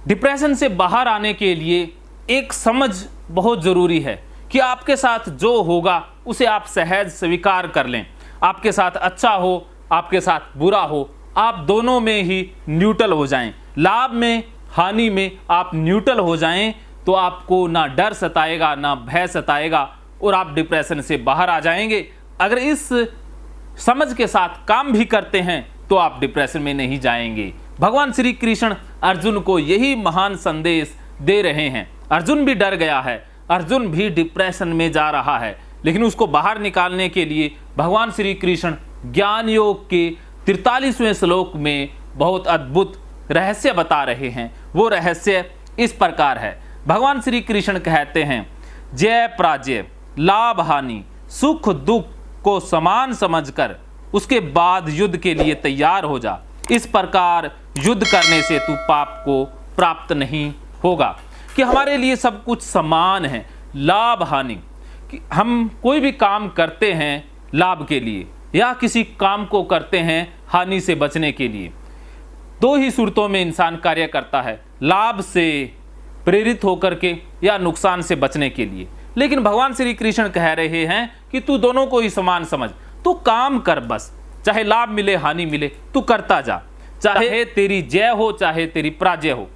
Depression से बाहर आने के लिए एक समझ बहुत ज़रूरी है कि आपके साथ जो होगा उसे आप सहज स्वीकार कर लें। आपके साथ अच्छा हो, आपके साथ बुरा हो, आप दोनों में ही न्यूट्रल हो जाएं। लाभ में हानि में आप न्यूट्रल हो जाएं तो आपको ना डर सताएगा ना भय सताएगा और आप डिप्रेशन से बाहर आ जाएंगे। अगर इस समझ के साथ काम भी करते हैं तो आप डिप्रेशन में नहीं जाएंगे। भगवान श्री कृष्ण अर्जुन को यही महान संदेश दे रहे हैं। अर्जुन भी डर गया है, अर्जुन भी डिप्रेशन में जा रहा है, लेकिन उसको बाहर निकालने के लिए भगवान श्री कृष्ण ज्ञान योग के 43वें श्लोक में बहुत अद्भुत रहस्य बता रहे हैं। वो रहस्य इस प्रकार है। भगवान श्री कृष्ण कहते हैं, जय पराजय, लाभ हानि, सुख दुख को समान समझकर उसके बाद युद्ध के लिए तैयार हो जा। इस प्रकार युद्ध करने से तू पाप को प्राप्त नहीं होगा। कि हमारे लिए सब कुछ समान है। लाभ हानि, कि हम कोई भी काम करते हैं लाभ के लिए या किसी काम को करते हैं हानि से बचने के लिए। दो ही सूरतों में इंसान कार्य करता है, लाभ से प्रेरित होकर के या नुकसान से बचने के लिए। लेकिन भगवान श्री कृष्ण कह रहे हैं कि तू दोनों को ही समान समझ, तू काम कर बस, चाहे लाभ मिले हानि मिले तू करता जा। चाहे तेरी जय हो चाहे तेरी पराजय हो,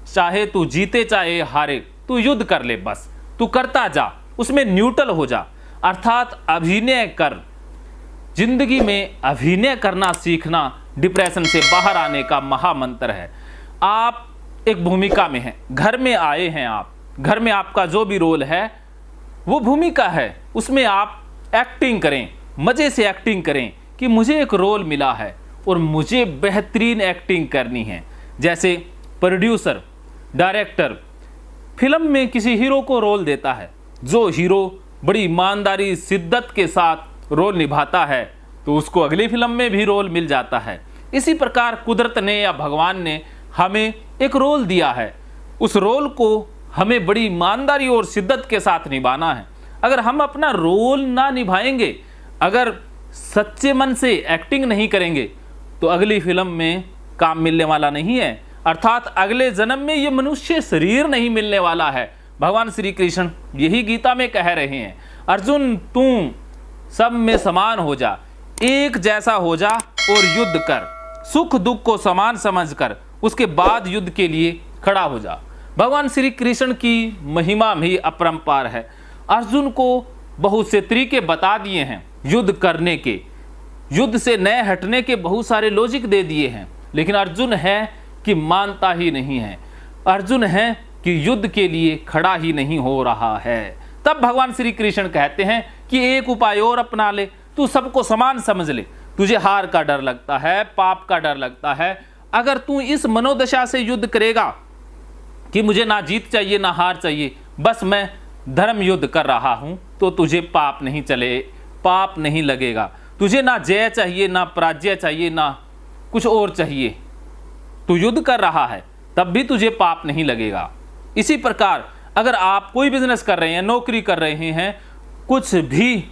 चाहे तू जीते चाहे हारे, तू युद्ध कर ले, बस तू करता जा, उसमें न्यूट्रल हो जा। अर्थात अभिनय कर। जिंदगी में अभिनय करना सीखना डिप्रेशन से बाहर आने का महामंत्र है। आप एक भूमिका में हैं, घर में आए हैं, आप घर में आपका जो भी रोल है वो भूमिका है, उसमें आप एक्टिंग करें, मज़े से एक्टिंग करें कि मुझे एक रोल मिला है और मुझे बेहतरीन एक्टिंग करनी है। जैसे प्रोड्यूसर डायरेक्टर फिल्म में किसी हीरो को रोल देता है, जो हीरो बड़ी ईमानदारी शिद्दत के साथ रोल निभाता है तो उसको अगली फिल्म में भी रोल मिल जाता है। इसी प्रकार कुदरत ने या भगवान ने हमें एक रोल दिया है, उस रोल को हमें बड़ी ईमानदारी और शिद्दत के साथ निभाना है। अगर हम अपना रोल ना निभाएंगे, अगर सच्चे मन से एक्टिंग नहीं करेंगे तो अगली फिल्म में काम मिलने वाला नहीं है। अर्थात अगले जन्म में ये मनुष्य शरीर नहीं मिलने वाला है। भगवान श्री कृष्ण यही गीता में कह रहे हैं, अर्जुन तू सब में समान हो जा, एक जैसा हो जा और युद्ध कर, सुख दुख को समान समझकर उसके बाद युद्ध के लिए खड़ा हो जा। भगवान श्री कृष्ण की महिमा भी अपरंपार है। अर्जुन को बहुत से तरीके बता दिए हैं युद्ध करने के, युद्ध से नए हटने के बहुत सारे लॉजिक दे दिए हैं, लेकिन अर्जुन है कि मानता ही नहीं है। अर्जुन है कि युद्ध के लिए खड़ा ही नहीं हो रहा है। तब भगवान श्री कृष्ण कहते हैं कि एक उपाय और अपना ले, तू सबको समान समझ ले। तुझे हार का डर लगता है, पाप का डर लगता है, अगर तू इस मनोदशा से युद्ध करेगा कि मुझे ना जीत चाहिए ना हार चाहिए, बस मैं धर्म युद्ध कर रहा हूं, तो तुझे पाप नहीं चले, पाप नहीं लगेगा। तुझे ना जय चाहिए ना पराजय चाहिए ना कुछ और चाहिए, तू युद्ध कर रहा है तब भी तुझे पाप नहीं लगेगा। इसी प्रकार अगर आप कोई बिजनेस कर रहे हैं, नौकरी कर रहे हैं, कुछ भी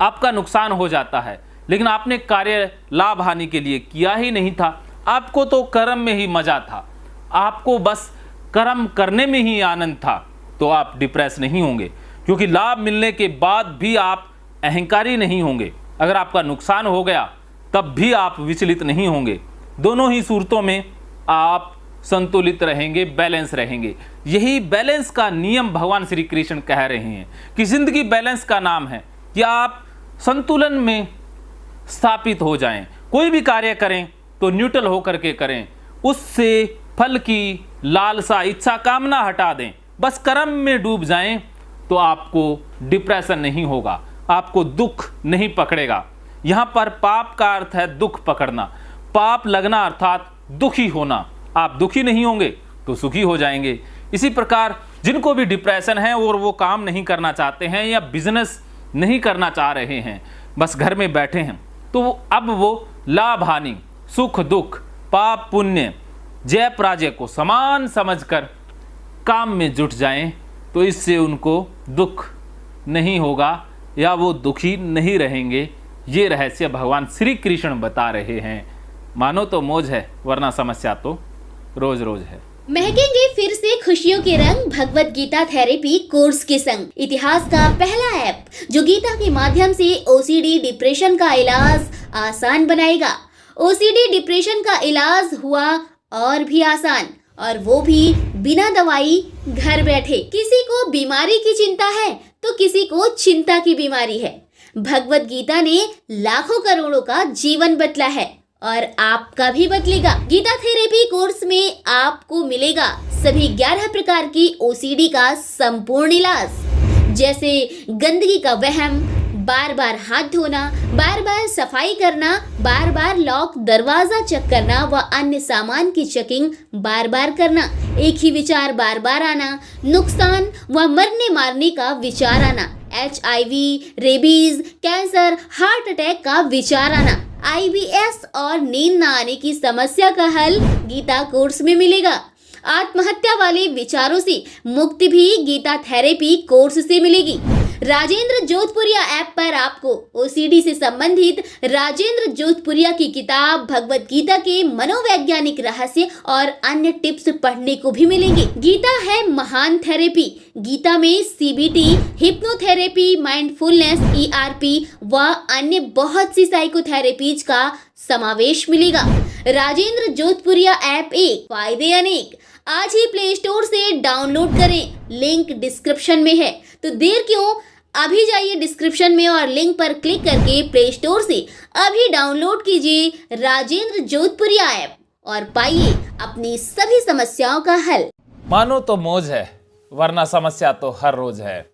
आपका नुकसान हो जाता है, लेकिन आपने कार्य लाभ हानि के लिए किया ही नहीं था, आपको तो कर्म में ही मजा था, आपको बस कर्म करने में ही आनंद था, तो आप डिप्रेस नहीं होंगे, क्योंकि लाभ मिलने के बाद भी आप अहंकारी नहीं होंगे। अगर आपका नुकसान हो गया तब भी आप विचलित नहीं होंगे। दोनों ही सूरतों में आप संतुलित रहेंगे, बैलेंस रहेंगे। यही बैलेंस का नियम भगवान श्री कृष्ण कह रहे हैं कि जिंदगी बैलेंस का नाम है कि आप संतुलन में स्थापित हो जाएं। कोई भी कार्य करें तो न्यूट्रल होकर के करें, उससे फल की लालसा इच्छा कामना हटा दें, बस कर्म में डूब जाएं तो आपको डिप्रेशन नहीं होगा, आपको दुख नहीं पकड़ेगा। यहाँ पर पाप का अर्थ है दुख पकड़ना, पाप लगना अर्थात दुखी होना। आप दुखी नहीं होंगे तो सुखी हो जाएंगे। इसी प्रकार जिनको भी डिप्रेशन है और वो काम नहीं करना चाहते हैं या बिजनेस नहीं करना चाह रहे हैं, बस घर में बैठे हैं, तो अब वो लाभ हानि, सुख दुख, पाप पुण्य, जय पराजय को समान समझकर काम में जुट जाएं, तो इससे उनको दुख नहीं होगा या वो दुखी नहीं रहेंगे। ये रहस्य भगवान श्री कृष्ण बता रहे हैं। मानो तो मौज है, वरना समस्या तो रोज रोज है। महकेंगे फिर से खुशियों के रंग भगवत गीता थेरेपी कोर्स के संग। इतिहास का पहला ऐप जो गीता के माध्यम से ओसीडी डिप्रेशन का इलाज आसान बनाएगा। ओसीडी डिप्रेशन का इलाज हुआ और भी आसान, और वो भी बिना दवाई, घर बैठे। किसी को बीमारी की चिंता है तो किसी को चिंता की बीमारी है। भगवत गीता ने लाखों करोड़ों का जीवन बदला है और आपका भी बदलेगा। गीता थेरेपी कोर्स में आपको मिलेगा सभी 11 प्रकार की ओसीडी का संपूर्ण इलाज, जैसे गंदगी का वहम, बार बार हाथ धोना, बार बार सफाई करना, बार बार लॉक दरवाजा चेक करना व अन्य सामान की चेकिंग बार बार करना, एक ही विचार बार बार आना, नुकसान व मरने मारने का विचार आना, HIV, rabies, cancer, heart attack का विचार आना, IBS और नींद न आने की समस्या का हल गीता कोर्स में मिलेगा। आत्महत्या वाले विचारों से मुक्ति भी गीता थेरेपी कोर्स से मिलेगी। राजेंद्र जोधपुरिया ऐप पर आपको ओसीडी से संबंधित राजेंद्र जोधपुरिया की किताब भगवत गीता के मनोवैज्ञानिक रहस्य और अन्य टिप्स पढ़ने को भी मिलेंगे। गीता है महान थेरेपी। गीता में CBT, हिप्नोथेरेपी, माइंडफुलनेस, ERP व अन्य बहुत सी साइकोथेरेपीज का समावेश मिलेगा। राजेंद्र जोधपुरिया ऐप एक, फायदे अनेक। आज ही प्ले स्टोर से डाउनलोड करें, लिंक डिस्क्रिप्शन में है। तो देर क्यों, अभी जाइए डिस्क्रिप्शन में और लिंक पर क्लिक करके प्ले स्टोर से अभी डाउनलोड कीजिए राजेंद्र जोधपुरिया ऐप और पाइए अपनी सभी समस्याओं का हल। मानो तो मौज है, वरना समस्या तो हर रोज है।